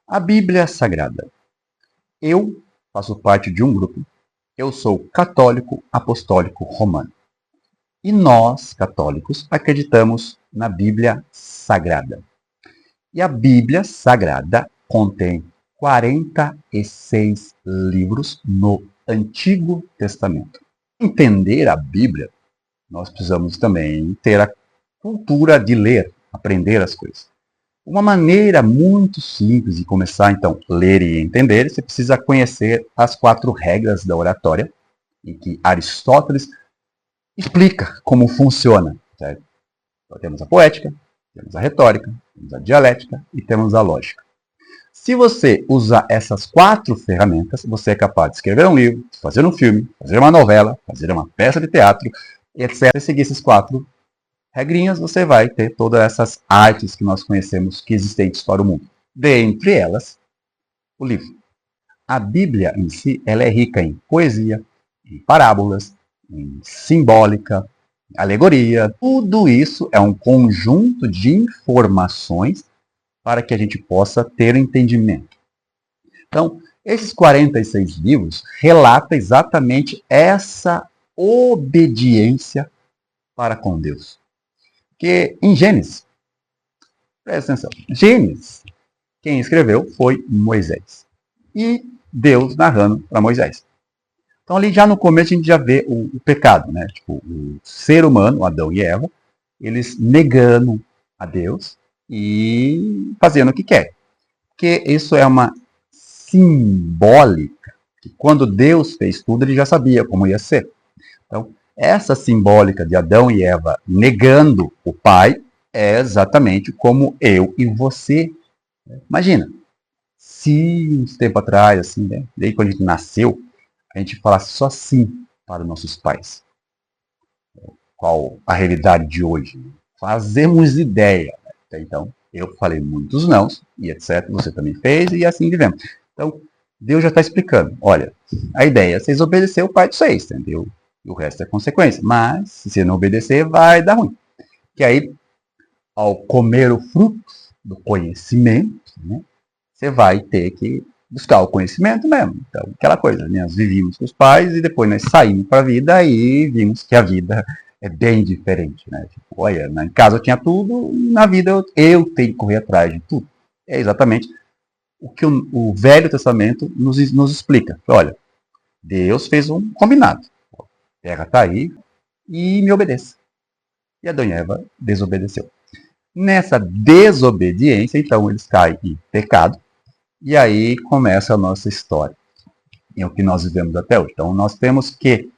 A Bíblia Sagrada. Eu faço parte de um grupo. Eu sou católico apostólico romano. E nós, católicos, acreditamos na Bíblia Sagrada. E a Bíblia Sagrada contém 46 livros no Antigo Testamento. Para entender a Bíblia, nós precisamos também ter a cultura de ler, aprender as coisas. Uma maneira muito simples de começar, então, a ler e entender, você precisa conhecer as 4 regras da oratória, em que Aristóteles explica como funciona. Certo? Então, temos a poética, temos a retórica, temos a dialética e temos a lógica. Se você usar essas 4 ferramentas, você é capaz de escrever um livro, fazer um filme, fazer uma novela, fazer uma peça de teatro, etc. Se seguir esses 4 regrinhas, você vai ter todas essas artes que nós conhecemos que existentes para o mundo. Dentre elas, o livro. A Bíblia em si, ela é rica em poesia, em parábolas, em simbólica, alegoria. Tudo isso é um conjunto de informações para que a gente possa ter entendimento. Então, esses 46 livros relatam exatamente essa obediência para com Deus. Porque em Gênesis, presta atenção, Gênesis, quem escreveu foi Moisés. E Deus narrando para Moisés. Então ali já no começo a gente já vê o pecado, né? Tipo, o ser humano, Adão e Eva, eles negando a Deus e fazendo o que quer. Porque isso é uma simbólica, que quando Deus fez tudo, ele já sabia como ia ser. Então, essa simbólica de Adão e Eva negando o Pai é exatamente como eu e você. Imagina, se uns tempo atrás, assim, né, desde quando a gente nasceu, a gente falasse só sim para os nossos pais. Qual a realidade de hoje? Fazemos ideia. Então, eu falei muitos não, e etc. Você também fez, e assim vivemos. Então, Deus já está explicando. Olha, a ideia é vocês obedecer o pai de vocês, entendeu? E o resto é consequência. Mas, se você não obedecer, vai dar ruim. Que aí, ao comer o fruto do conhecimento, né, você vai ter que buscar o conhecimento mesmo. Então, aquela coisa, né, nós vivíamos com os pais e depois nós saímos para a vida e vimos que a vida é bem diferente. Né? Tipo, olha, em casa eu tinha tudo, na vida eu tenho que correr atrás de tudo. É exatamente o que o Velho Testamento nos explica. Olha, Deus fez um combinado. A terra está aí e me obedeça. E Adão e Eva desobedeceu. Nessa desobediência, então, eles caem em pecado. E aí começa a nossa história. E é o que nós vivemos até hoje. Então, nós temos que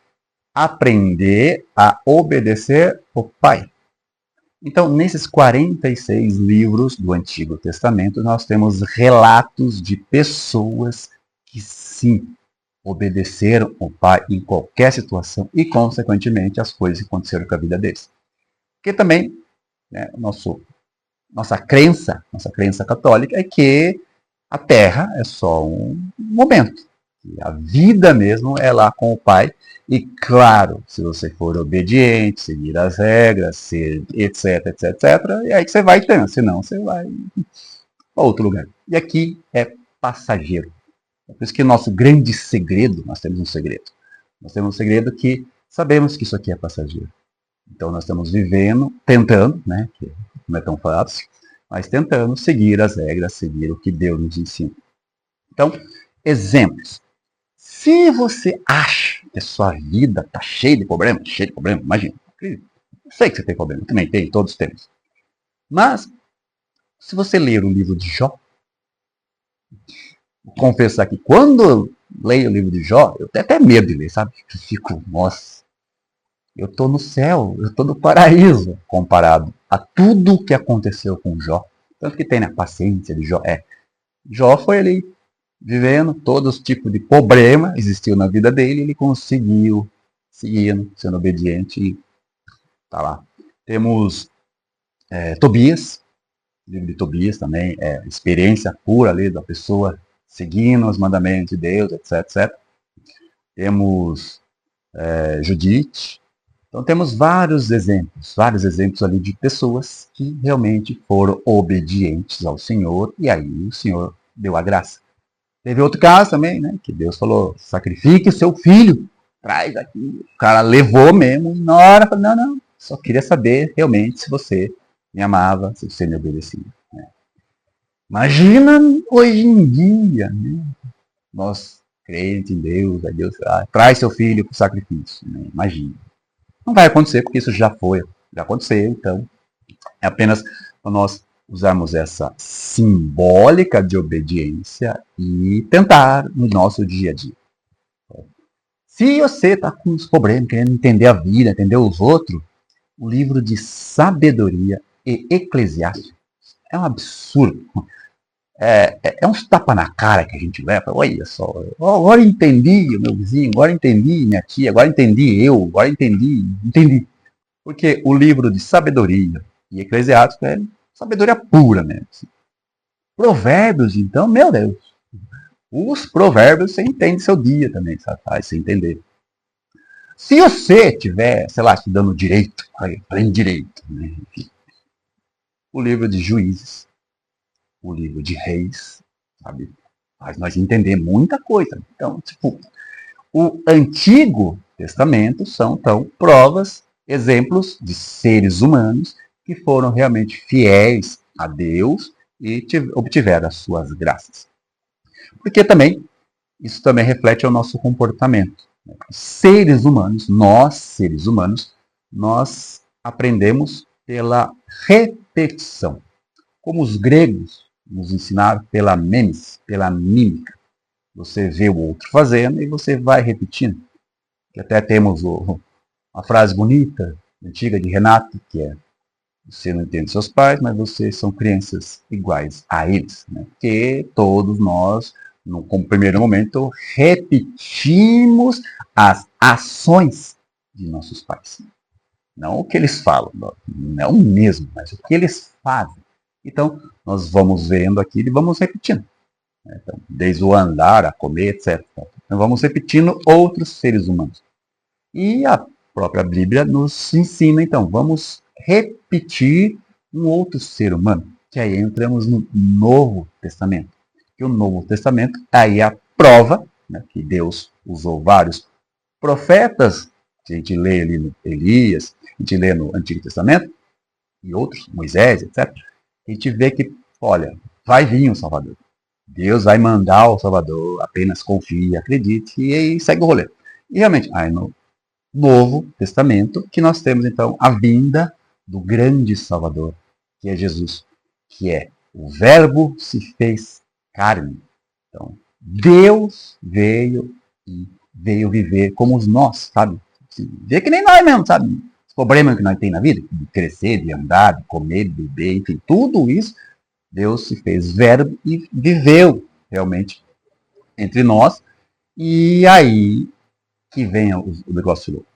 aprender a obedecer o Pai. Então, nesses 46 livros do Antigo Testamento, nós temos relatos de pessoas que sim obedeceram o Pai em qualquer situação e, consequentemente, as coisas que aconteceram com a vida deles. Porque também, né, nossa crença católica é que a Terra é só um momento. A vida mesmo é lá com o Pai. E claro, se você for obediente, seguir as regras, etc, etc, etc, é aí que você vai ter, senão você vai para outro lugar. E aqui é passageiro. É por isso que nosso grande segredo, nós temos um segredo. Nós temos um segredo que sabemos que isso aqui é passageiro. Então nós estamos vivendo, tentando, né, que não é tão fácil, mas tentando seguir as regras, seguir o que Deus nos ensina. Então, exemplos. Se você acha que a sua vida está cheia de problema, imagina. Eu sei que você tem problema, também tem, todos temos. Mas, se você ler o livro de Jó, vou confessar que quando eu leio o livro de Jó, eu tenho até medo de ler, sabe? Eu fico, nossa, eu estou no céu, eu estou no paraíso, comparado a tudo o que aconteceu com Jó. Tanto que tem a paciência de Jó. Jó foi ali vivendo todos os tipos de problema existiu na vida dele, ele conseguiu, seguindo, sendo obediente e tá lá. Temos Tobias, o livro de Tobias também, é experiência pura ali da pessoa seguindo os mandamentos de Deus, etc, etc. Temos Judite. Então temos vários exemplos ali de pessoas que realmente foram obedientes ao Senhor, e aí o Senhor deu a graça. Teve outro caso também, né? Que Deus falou, sacrifique o seu filho. Traz aqui. O cara levou mesmo. E na hora, falou, não. Só queria saber realmente se você me amava, se você me obedecia. Né? Imagina hoje em dia, né? Nós, crentes em Deus, aí Deus traz seu filho para o sacrifício. Né? Imagina. Não vai acontecer, porque isso já foi. Já aconteceu, então. É apenas para nós usarmos essa simbólica de obediência e tentar no nosso dia a dia. Se você está com uns problemas, querendo entender a vida, entender os outros, o livro de Sabedoria e Eclesiastes é um absurdo. É uns tapa na cara que a gente leva. Olha só, agora entendi o meu vizinho, agora entendi minha tia, agora entendi eu, agora entendi. Porque o livro de Sabedoria e Eclesiastes é sabedoria pura mesmo. Provérbios, então, meu Deus. Os provérbios você entende seu dia também, sabe? Faz você entender. Se você tiver, sei lá, estudando direito, aprende direito, né? Enfim, o livro de Juízes, o livro de Reis, sabe? Faz nós entender muita coisa. Então, tipo, o Antigo Testamento são, então, provas, exemplos de seres humanos que foram realmente fiéis a Deus e obtiveram as suas graças. Porque também, isso também reflete o nosso comportamento. Seres humanos, nós aprendemos pela repetição. Como os gregos nos ensinaram pela memes, pela mímica. Você vê o outro fazendo e você vai repetindo. Que até temos uma frase bonita, antiga de Renato, que é: você não entende seus pais, mas vocês são crianças iguais a eles. Né? Porque todos nós, como primeiro momento, repetimos as ações de nossos pais. Não o que eles falam, não mesmo, mas o que eles fazem. Então, nós vamos vendo aquilo e vamos repetindo. Então, desde o andar, a comer, etc. Então, vamos repetindo outros seres humanos. E a própria Bíblia nos ensina, então, vamos repetir um outro ser humano. Que aí entramos no Novo Testamento. Que o Novo Testamento aí é a prova, né, que Deus usou vários profetas, que a gente lê ali no Elias, a gente lê no Antigo Testamento, e outros, Moisés, etc. A gente vê que, olha, vai vir um Salvador. Deus vai mandar o Salvador, apenas confie, acredite, e aí segue o rolê. E realmente, aí no Novo Testamento, que nós temos então a vinda do grande Salvador, que é Jesus, que é o Verbo se fez carne. Então, Deus veio e veio viver como nós, sabe? Vê que nem nós mesmo, sabe? Os problemas que nós temos na vida, de crescer, de andar, de comer, de beber, enfim, tudo isso, Deus se fez verbo e viveu realmente entre nós. E aí que vem o negócio louco.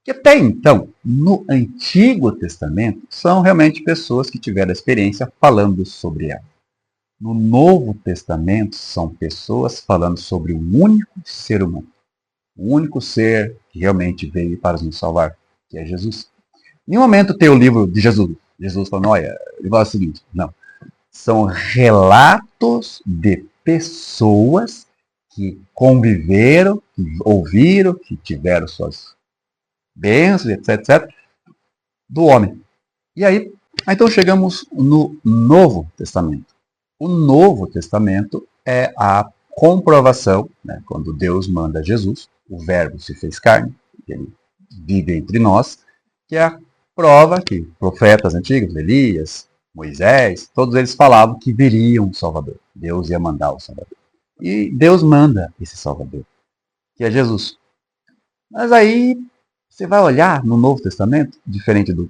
Que até então, no Antigo Testamento, são realmente pessoas que tiveram experiência falando sobre ela. No Novo Testamento, são pessoas falando sobre um único ser humano. O único ser que realmente veio para nos salvar, que é Jesus. Em nenhum momento tem o livro de Jesus. Jesus falando, olha, ele fala o seguinte, não. São relatos de pessoas que conviveram, que ouviram, que tiveram suas bênçãos, etc., do homem. E aí, então chegamos no Novo Testamento. O Novo Testamento é a comprovação, né, quando Deus manda Jesus, o Verbo se fez carne, ele vive entre nós, que é a prova que profetas antigos, Elias, Moisés, todos eles falavam que viria um Salvador. Deus ia mandar o Salvador. E Deus manda esse Salvador, que é Jesus. Mas aí você vai olhar no Novo Testamento, diferente do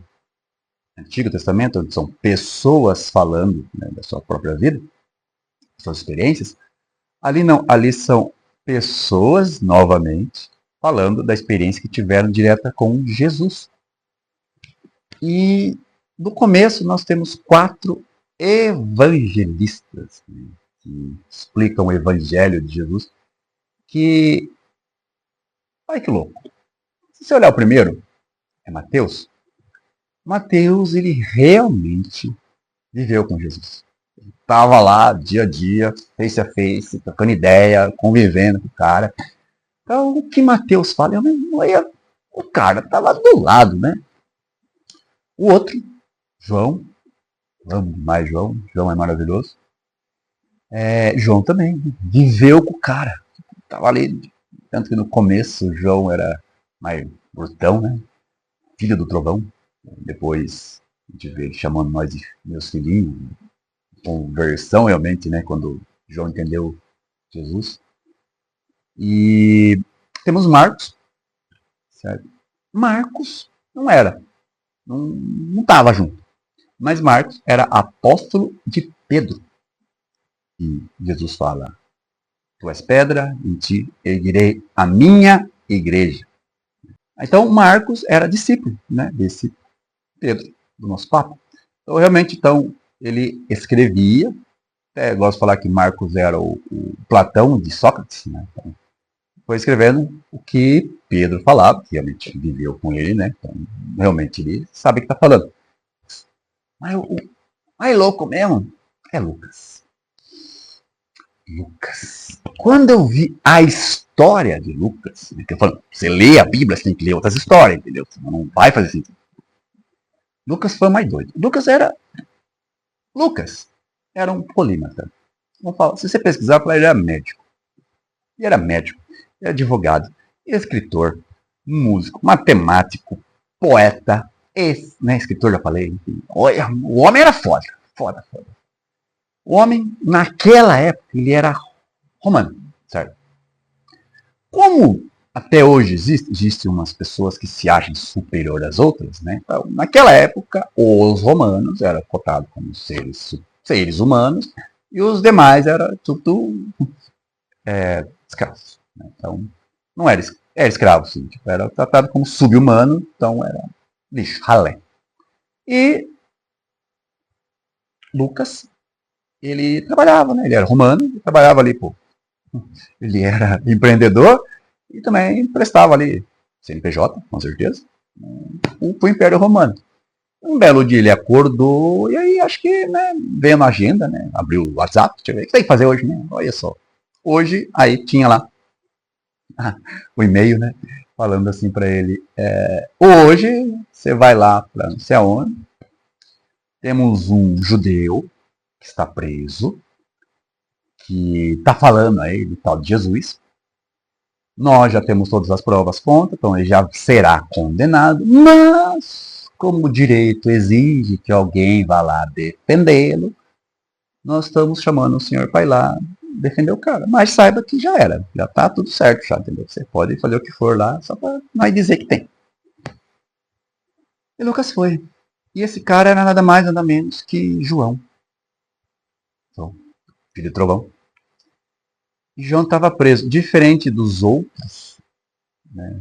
Antigo Testamento, onde são pessoas falando, né, da sua própria vida, suas experiências. Ali não, ali são pessoas, novamente, falando da experiência que tiveram direta com Jesus. E no começo nós temos 4 evangelistas, né, que explicam o evangelho de Jesus, que, olha que louco. Se você olhar o primeiro, é Mateus. Mateus, ele realmente viveu com Jesus. Tava lá, dia a dia, face a face, trocando ideia, convivendo com o cara. Então, o que Mateus fala, o cara tava do lado, né? O outro, João, amo demais João, João é maravilhoso. João também, viveu com o cara. Tava ali, tanto que no começo o João era mais brutão, né? Filho do trovão. Depois a gente vê ele chamando nós de meus filhinhos. Conversão realmente, né? Quando João entendeu Jesus. E temos Marcos, certo? Marcos não era, não estava junto. Mas Marcos era apóstolo de Pedro. E Jesus fala: Tu és pedra, em ti erguirei a minha igreja. Então Marcos era discípulo, né, desse Pedro, do nosso Papa. Então realmente, então, ele escrevia. Até gosto de falar que Marcos era o Platão de Sócrates, né? Então, foi escrevendo o que Pedro falava, que realmente viveu com ele, né? Então, realmente ele sabe o que está falando. Mas o mais louco mesmo é Lucas. Lucas. Quando eu vi a história de Lucas, né, que eu falo, você lê a Bíblia, você tem que ler outras histórias, entendeu? Senão não vai fazer sentido. Lucas foi o mais doido. Lucas era um polímata. Se você pesquisar, ele era médico. Ele era médico, ele era advogado, escritor, músico, matemático, poeta, né, escritor, já falei. Enfim. O homem era foda, foda, foda. O homem, naquela época, ele era romano, certo? Como até hoje existem umas pessoas que se acham superior às outras, né? Então, naquela época, os romanos eram cotados como seres humanos e os demais eram tudo escravos. Né? Então, não era escravo, sim, tipo, era tratado como sub-humano, então era lixo, ralé. E Lucas, ele trabalhava, né? Ele era romano, ele trabalhava ali, pô. Ele era empreendedor e também prestava ali CNPJ, com certeza, o Império Romano. Um belo dia ele acordou e aí acho que, né, veio na agenda, né, abriu o WhatsApp, deixa eu ver, o que tem que fazer hoje, né? Olha só. Hoje, aí tinha lá o e-mail, né, falando assim para ele, hoje você vai lá para não sei aonde, temos um judeu que está preso, que está falando aí do tal de Jesus. Nós já temos todas as provas contra, então ele já será condenado, mas como o direito exige que alguém vá lá defendê-lo, nós estamos chamando o senhor para ir lá defender o cara. Mas saiba que já era, já está tudo certo, já, entendeu? Você pode fazer o que for lá, só para nós dizer que tem. E Lucas foi. E esse cara era nada mais, nada menos que João. Então, filho de trovão. E João estava preso. Diferente dos outros, né,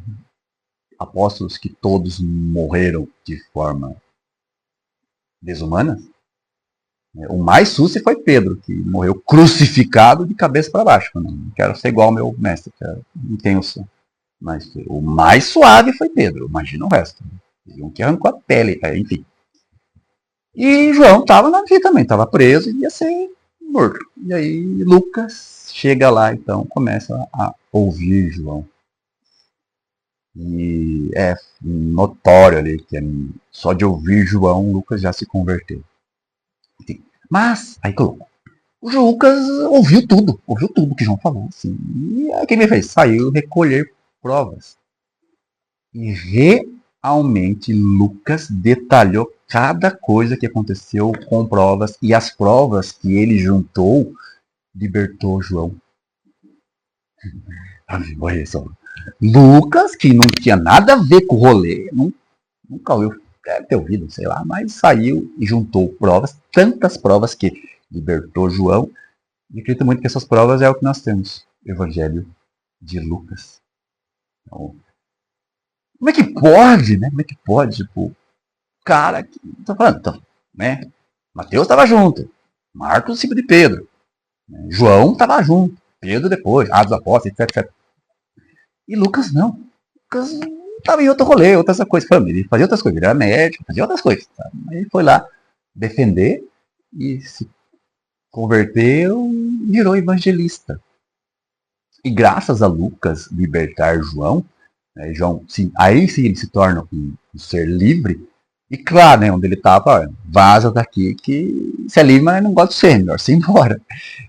apóstolos que todos morreram de forma desumana, né, o mais sucio foi Pedro, que morreu crucificado de cabeça para baixo. Não quero ser igual ao meu mestre, não tenho mas o mais suave foi Pedro, imagina o resto. Um que arrancou a pele, enfim. E João estava na vida também, estava preso e ia ser morto. E aí Lucas chega lá, então, começa a ouvir João. E é notório ali que só de ouvir João, Lucas já se converteu. Enfim, mas, aí colocou. O Lucas ouviu tudo que João falou. Assim, e aí o que ele fez? Saiu recolher provas. E realmente Lucas detalhou cada coisa que aconteceu com provas. E as provas que ele juntou libertou João. Olha só. Lucas, que não tinha nada a ver com o rolê, nunca ouviu, deve ter ouvido, sei lá, mas saiu e juntou provas, tantas provas que libertou João. E acredito muito que essas provas é o que nós temos. Evangelho de Lucas. Então, como é que pode, né? Como é que pode, tipo, cara que. Tô falando, então, né? Mateus estava junto. Marcos, discípulo de Pedro. Né? João estava junto. Pedro depois. Atos dos Apóstolos, etc, etc. E Lucas não. Lucas estava em outro rolê, outras coisas. Ele fazia outras coisas. Ele era médico, fazia outras coisas. Tá? Ele foi lá defender e se converteu, virou evangelista. E graças a Lucas libertar João, né, João, sim, aí sim ele se torna um ser livre. E claro, né, onde ele estava, vaza daqui que se é livre, mas não gosta de ser, melhor se ir embora.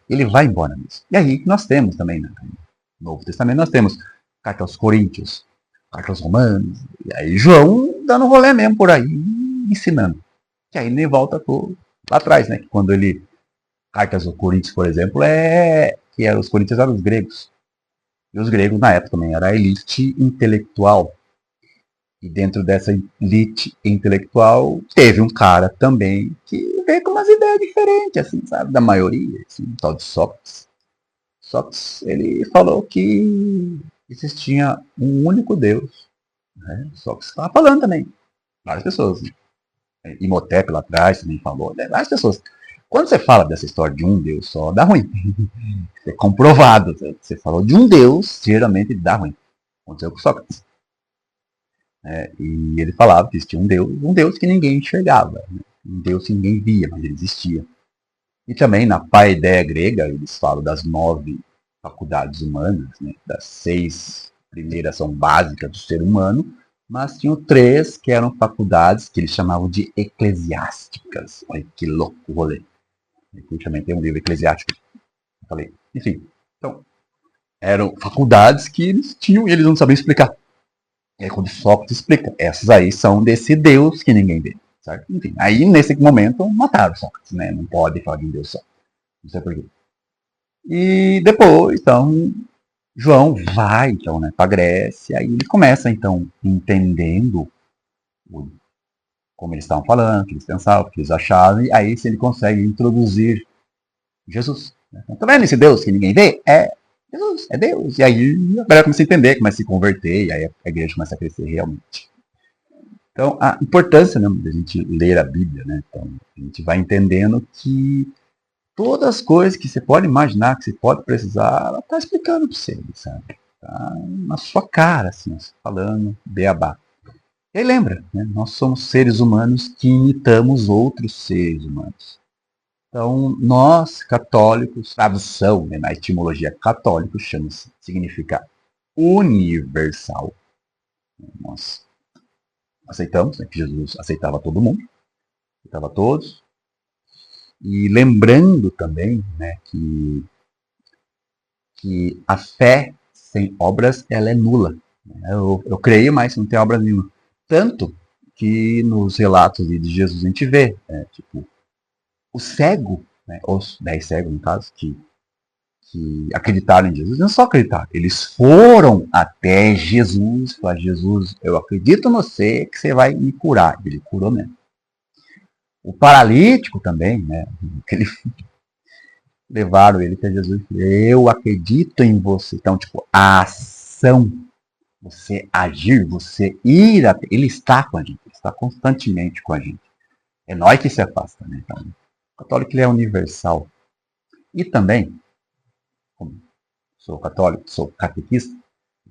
Ele vai embora mesmo. E aí nós temos também, né, no Novo Testamento, nós temos carta aos Coríntios, carta aos Romanos, e aí João dando rolê mesmo por aí, ensinando. Que aí nem volta lá atrás, né, que quando ele, cartas aos Coríntios, por exemplo, que os Coríntios eram os gregos. E os gregos, na época, também era a elite intelectual. E dentro dessa elite intelectual, teve um cara também que veio com umas ideias diferentes, assim, sabe? Da maioria, assim, um tal de Sócrates. Sócrates, ele falou que existia um único Deus. Né? Sócrates estava falando também. Várias pessoas. Né? Imhotep lá atrás também falou. Né? Várias pessoas. Quando você fala dessa história de um Deus só, dá ruim. É comprovado. Você falou de um Deus, geralmente dá ruim. Aconteceu com Sócrates. E ele falava que existia um Deus que ninguém enxergava, né? Um Deus que ninguém via, mas ele existia. E também na paideia grega, eles falam das 9 faculdades humanas, né? Das 6 primeiras são básicas do ser humano, mas tinham 3 que eram faculdades que eles chamavam de eclesiásticas. Olha que louco o rolê. Aqui também tem um livro eclesiástico. Eu falei, enfim. Então, eram faculdades que eles tinham e eles não sabiam explicar. E aí quando Sócrates explica, essas aí são desse Deus que ninguém vê. Certo? Enfim, aí nesse momento mataram Sócrates, né? Não pode falar de um Deus só. Não sei porquê. E depois, então, João vai, então, né, para a Grécia, e ele começa, então, entendendo como eles estavam falando, o que eles pensavam, o que eles achavam, e aí se ele consegue introduzir Jesus. Né? Então, tá vendo esse Deus que ninguém vê? É Jesus, é Deus. E aí a galera começa a entender, começa a se converter, e aí a igreja começa a crescer realmente. Então, a importância, né, da gente ler a Bíblia, né? Então, a gente vai entendendo que todas as coisas que você pode imaginar, que você pode precisar, ela está explicando para você, sabe? Tá na sua cara, assim, falando beabá. E aí lembra, né? Nós somos seres humanos que imitamos outros seres humanos. Então, nós, católicos, tradução, né, na etimologia católico, significa universal. Nós aceitamos, né, que Jesus aceitava todo mundo, aceitava todos. E lembrando também, né, que a fé sem obras ela é nula. Eu creio, mas não tem obra nenhuma. Tanto que nos relatos de Jesus a gente vê, né, tipo, o cego, né, os 10 cegos no caso, que acreditaram em Jesus, não só acreditaram, eles foram até Jesus, falaram, Jesus, eu acredito em você que você vai me curar. Ele curou mesmo. O paralítico também, né, ele levaram ele até Jesus e falaram, eu acredito em você. Então, tipo, a ação, você agir, você ir até, ele está com a gente, ele está constantemente com a gente. É nós que se afasta, né? Então, o católico ele é universal. E também, como sou católico, sou catequista,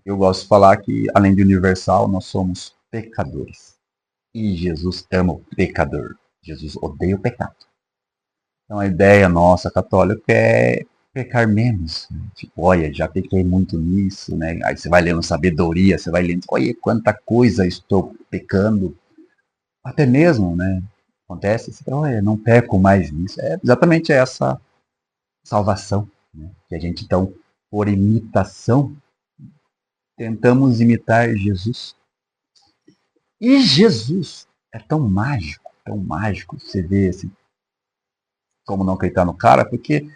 eu gosto de falar que, além de universal, nós somos pecadores. E Jesus ama o pecador. Jesus odeia o pecado. Então a ideia nossa católica é pecar menos. Né? Tipo, olha, já pequei muito nisso, né? Aí você vai lendo sabedoria, você vai lendo, olha, quanta coisa estou pecando. Até mesmo, né? Acontece, você fala, olha, não peco mais nisso. É exatamente essa salvação, né? Que a gente, então, por imitação, tentamos imitar Jesus. E Jesus é tão mágico, você vê assim, como não acreditar no cara, porque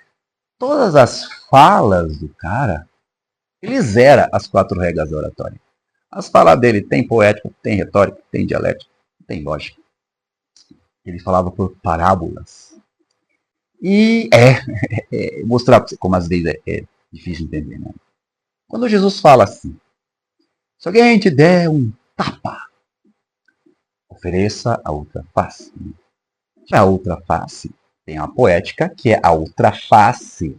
todas as falas do cara, ele zera as 4 regras da oratória. As falas dele tem poética, tem retórica, tem dialética, tem lógica. Ele falava por parábolas. E mostrar para você como às vezes é difícil entender, né? Quando Jesus fala assim, se alguém te der um tapa, ofereça a outra face. A outra face tem uma poética que é a outra face.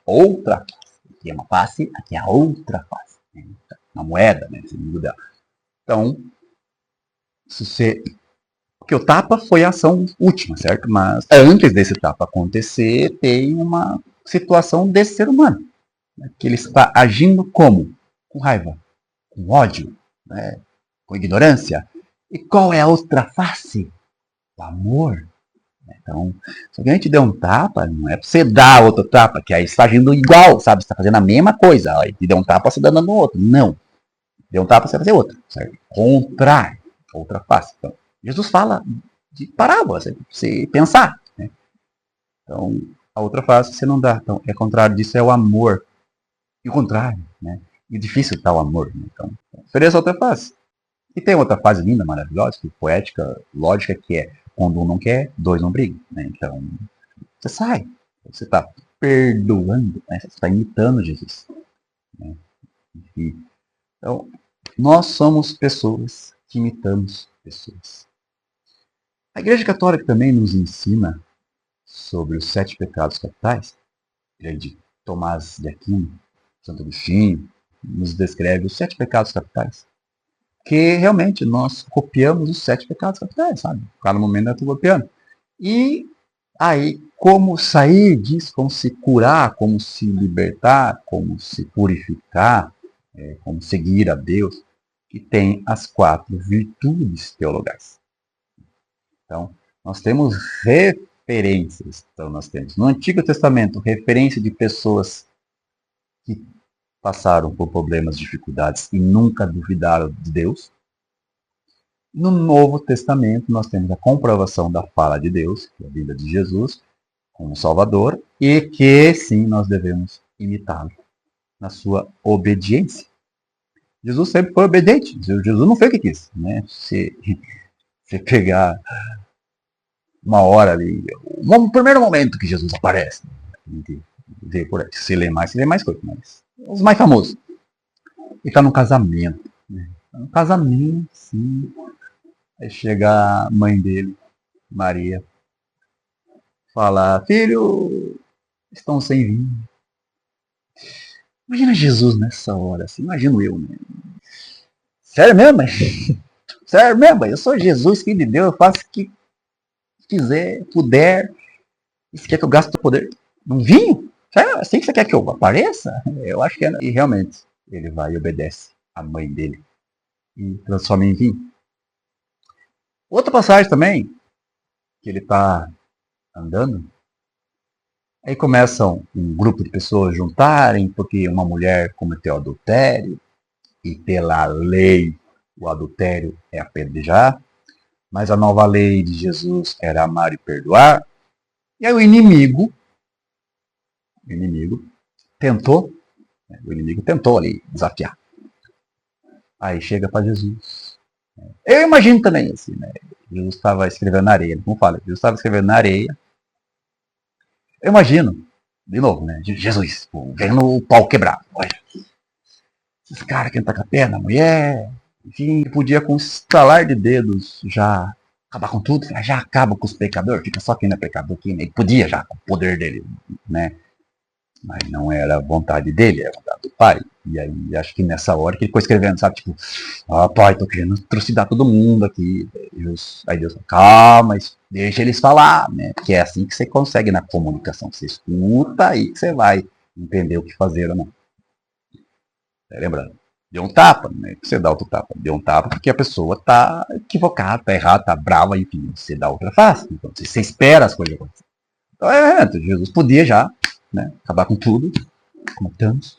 Outra face. Aqui é uma face, aqui é a outra face. Uma moeda, né? Esse mundo dela. Então, se você Porque o tapa foi a ação última, certo? Mas antes desse tapa acontecer, tem uma situação desse ser humano, né? Que ele está agindo como? Com raiva, com ódio, né? Com ignorância. E qual é a outra face? O amor. Então, se alguém te der um tapa, não é pra você dar outro tapa, que aí você está agindo igual, sabe? Você está fazendo a mesma coisa. Aí te deu um tapa, você está dando outro. Não. Deu um tapa, você vai fazer outro, certo? Contrário. Outra face. Então, Jesus fala de parábolas, você pensar, né? Então, a outra face você não dá. Então, é contrário disso, é o amor. E o contrário, né? E difícil está o amor, né? Então, ofereça outra face. E tem outra fase linda, maravilhosa, poética, lógica, que é quando um não quer, dois não brigam, né? Então, você sai. Você está perdoando, né? Você está imitando Jesus, né? Então, nós somos pessoas que imitamos pessoas. A Igreja Católica também nos ensina sobre os 7 pecados capitais. De Tomás de Aquino, Santo Agostinho, nos descreve os 7 pecados capitais. Que realmente nós copiamos os 7 pecados capitais, sabe? Cada momento eu estou copiando. E aí, como sair disso, como se curar, como se libertar, como se purificar, como seguir a Deus, que tem as 4 virtudes teologais. Então, nós temos referências. Então, nós temos no Antigo Testamento referência de pessoas que passaram por problemas, dificuldades e nunca duvidaram de Deus. No Novo Testamento, nós temos a comprovação da fala de Deus, que é a vida de Jesus, como Salvador, e que, sim, nós devemos imitá-lo na sua obediência. Jesus sempre foi obediente. Jesus não fez o que quis, né? Se pegar uma hora ali, no primeiro momento que Jesus aparece, se lê mais coisas, mas os mais famosos. Ele está no casamento, né? No casamento, sim. Aí chega a mãe dele, Maria, falar: filho, estão sem vinho. Imagina Jesus nessa hora, assim, imagino eu, né? Sério mesmo, mãe? Sério mesmo, mãe? Eu sou Jesus, filho de Deus, eu faço o que quiser, puder. E você quer que eu gaste o poder num vinho? Sério? Assim que você quer que eu apareça? Eu acho que é. E realmente, ele vai e obedece a mãe dele e transforma em vinho. Outra passagem também, que ele está andando, aí começam um grupo de pessoas juntarem, porque uma mulher cometeu adultério, e pela lei o adultério é apedrejar, mas a nova lei de Jesus era amar e perdoar. E aí o inimigo tentou ali desafiar. Aí chega para Jesus. Eu imagino também assim, né? Jesus estava escrevendo na areia, como fala, Jesus estava escrevendo na areia. Eu imagino, de novo, né? Jesus, vendo o pau quebrado. Olha, esses caras que entram com a perna, a mulher, enfim, podia com um estalar de dedos já acabar com tudo, já acaba com os pecadores, fica só quem não é pecador aqui, né? Ele podia já, com o poder dele, né? Mas não era a vontade dele, era a vontade do pai. E aí acho que nessa hora que ele ficou escrevendo, sabe, tipo, pai, tô querendo trucidar todo mundo aqui. Aí Deus fala, calma, deixa eles falar, né? Porque é assim que você consegue na comunicação. Você escuta aí que você vai entender o que fazer ou não. Lembrando, deu um tapa, né? Você dá outro tapa. Deu um tapa porque a pessoa tá equivocada, tá errada, tá brava, enfim, você dá outra face. Então, você espera as coisas acontecerem. Então, Jesus podia já, né, acabar com tudo, como Thanos,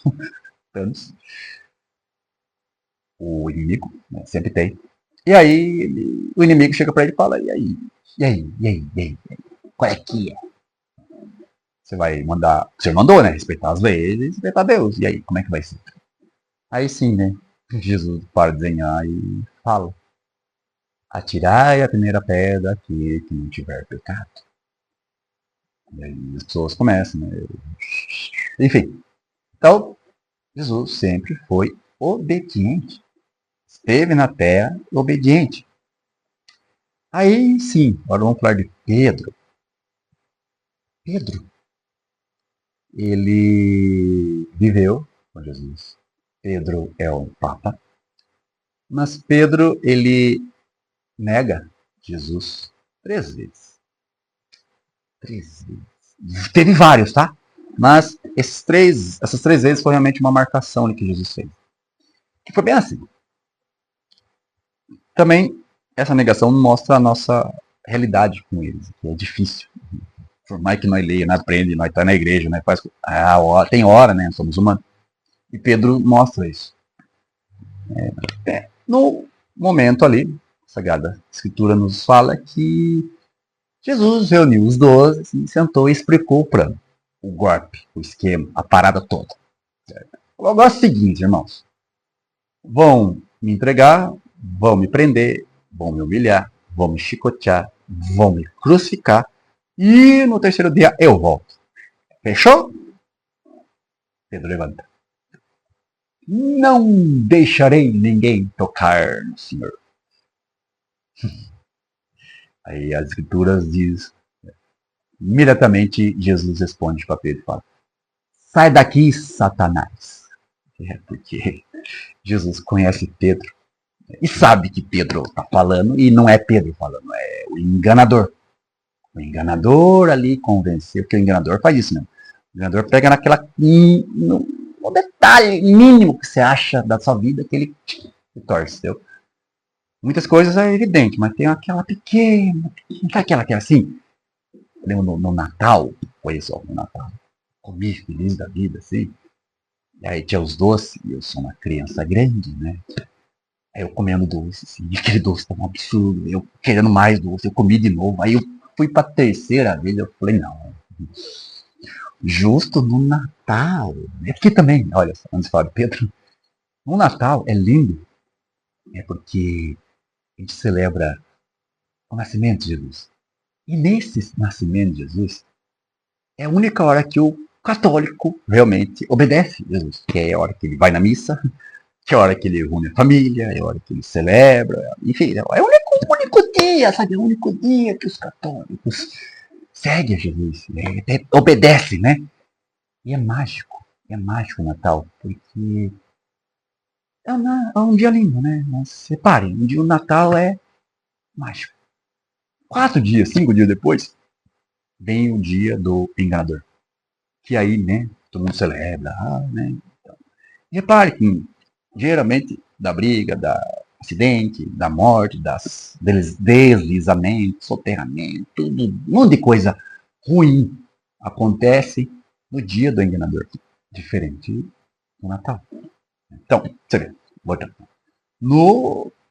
o inimigo, né, sempre tem. E aí, o inimigo chega pra ele e fala, e aí? Qual é que é? Você vai mandar, você mandou, né, respeitar as leis e respeitar Deus. E aí, como é que vai ser? Aí sim, né, Jesus para de desenhar e fala, atirai a primeira pedra aquele que não tiver pecado. E aí as pessoas começam, né? Enfim. Então, Jesus sempre foi obediente. Esteve na terra obediente. Aí sim, agora vamos falar de Pedro. Pedro, ele viveu com Jesus. Pedro é um papa. Mas Pedro, ele nega Jesus 3 vezes. 3 vezes. Teve vários, tá? Mas essas 3 vezes foi realmente uma marcação que Jesus fez. Que foi bem assim. Também, essa negação mostra a nossa realidade com eles, que é difícil. Por mais que nós leia, nós aprende, nós tá na igreja, nós faz, tem hora, né? Somos humanos. E Pedro mostra isso. No momento ali, a Sagrada Escritura nos fala que Jesus reuniu os 12, assim, sentou e explicou o plano, o golpe, o esquema, a parada toda. O negócio é o seguinte, irmãos. Vão me entregar, vão me prender, vão me humilhar, vão me chicotear, vão me crucificar e no terceiro dia eu volto. Fechou? Pedro levanta. Não deixarei ninguém tocar no Senhor. Aí as escrituras diz, imediatamente Jesus responde para Pedro e fala, sai daqui, Satanás. Porque Jesus conhece Pedro e sabe que Pedro está falando e não é Pedro falando, é o enganador. O enganador ali convenceu, porque o enganador faz isso mesmo. O enganador pega no detalhe mínimo que você acha da sua vida que ele torce, entendeu? Muitas coisas é evidente, mas tem aquela pequena, não sabe aquela que é assim? No Natal, foi isso, no Natal, comi feliz da vida, assim, e aí tinha os doces, e eu sou uma criança grande, né? Aí eu comendo doce, assim, e aquele doce tá um absurdo, eu querendo mais doce, eu comi de novo, aí eu fui pra terceira vez, eu falei, não, justo no Natal, é porque também, olha, antes de falar de Pedro, no Natal é lindo, é porque a gente celebra o nascimento de Jesus. E nesse nascimento de Jesus, é a única hora que o católico realmente obedece a Jesus, que é a hora que ele vai na missa, que é a hora que ele reúne a família, é a hora que ele celebra, enfim, é o único dia, sabe? É o único dia que os católicos seguem a Jesus, obedecem, né? E é mágico o Natal, porque é um dia lindo, né? Mas reparem, um dia o Natal é mágico. 4 dias, 5 dias depois, vem o dia do enganador. Que aí, né, todo mundo celebra, né? Então, repare que geralmente da briga, da acidente, da morte, das deslizamento, soterramento, tudo, um monte de coisa ruim acontece no dia do enganador, diferente do Natal. Então, você vê, voltando.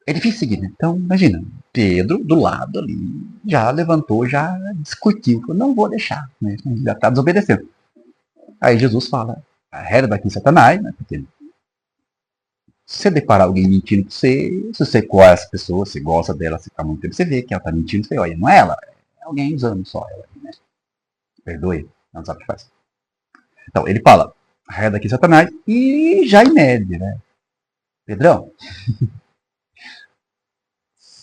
É difícil seguir, né? Então, imagina, Pedro, do lado ali, já levantou, já discutiu, falou, não vou deixar, né? Já está desobedecendo. Aí Jesus fala, arreda daqui Satanás, né? Porque se você deparar alguém mentindo pra você, se você conhece essa pessoa, você gosta dela, você fica muito tempo, você vê que ela tá mentindo, você olha, não é ela, é alguém usando só ela, né? Perdoe, não sabe o que faz. Então, ele fala, arreda daqui Satanás, e já inédito, né? Pedrão,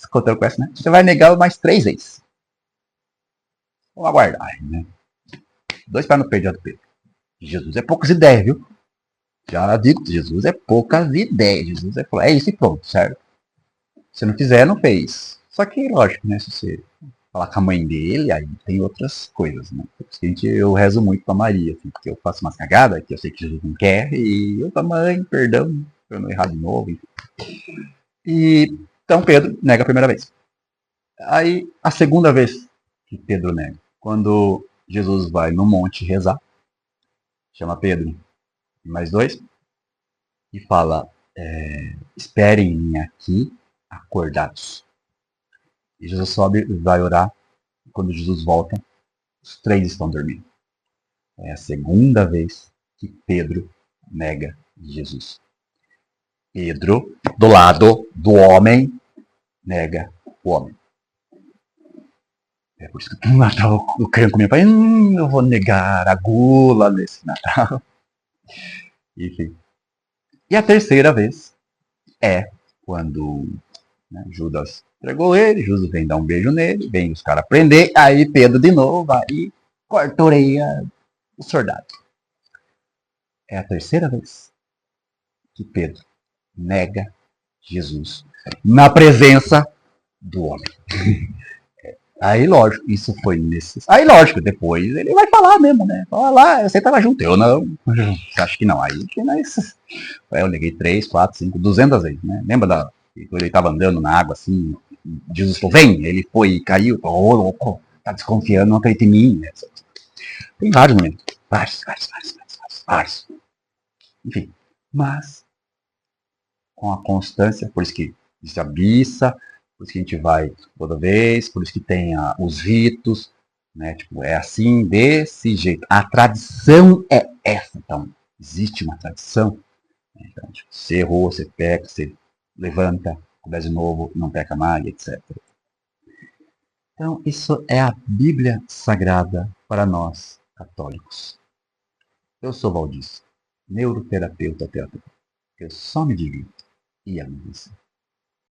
contando com essa, né? Você vai negar mais 3 vezes. Vamos aguardar, né? 2 para não perder a do Pedro. Jesus é poucas ideias, viu? Já digo, Jesus é poucas ideias. Jesus é isso e pronto, certo? Se não fizer, não fez. Só que, lógico, né? Se você falar com a mãe dele, aí tem outras coisas, né? Eu rezo muito pra Maria, assim, porque eu faço umas cagadas que eu sei que Jesus não quer, e eu falo, mãe, perdão, eu não errar de novo. Enfim. E então Pedro nega a primeira vez. Aí, a segunda vez que Pedro nega, quando Jesus vai no monte rezar, chama Pedro e mais 2, e fala, esperem-me aqui acordados. E Jesus sobe e vai orar. E quando Jesus volta, os 3 estão dormindo. É a segunda vez que Pedro nega Jesus. Pedro, do lado do homem, nega o homem. É por isso que no Natal eu quero comer pai, eu vou negar a gula nesse Natal. Enfim. E a terceira vez é quando, né, Judas entregou ele, Judas vem dar um beijo nele, vem os caras prender, aí Pedro de novo vai e corta a orelha do soldado. É a terceira vez que Pedro nega Jesus na presença do homem. Aí, lógico, isso foi necessário. Aí, lógico, depois ele vai falar mesmo, né? Fala lá, você tava junto, eu não. Você acha que não? Aí que nós. Eu neguei 3, 4, 5, 200 vezes, né? Lembra da. Quando ele tava andando na água assim, Jesus falou, vem, ele foi e caiu, ô louco, tá desconfiando, não acredita em mim. Né? Tem vários momentos. Vários. Enfim. Mas, com a constância, por isso que existe a missa, por isso que a gente vai toda vez, por isso que tem os ritos, né? Tipo, é assim, desse jeito. A tradição é essa, então. Existe uma tradição. Né? Então, tipo, você errou, você peca, você levanta, começa de novo, não peca mais, etc. Então, isso é a Bíblia Sagrada para nós, católicos. Eu sou Valdir, neuroterapeuta teatral. Eu só me divirto e amo você.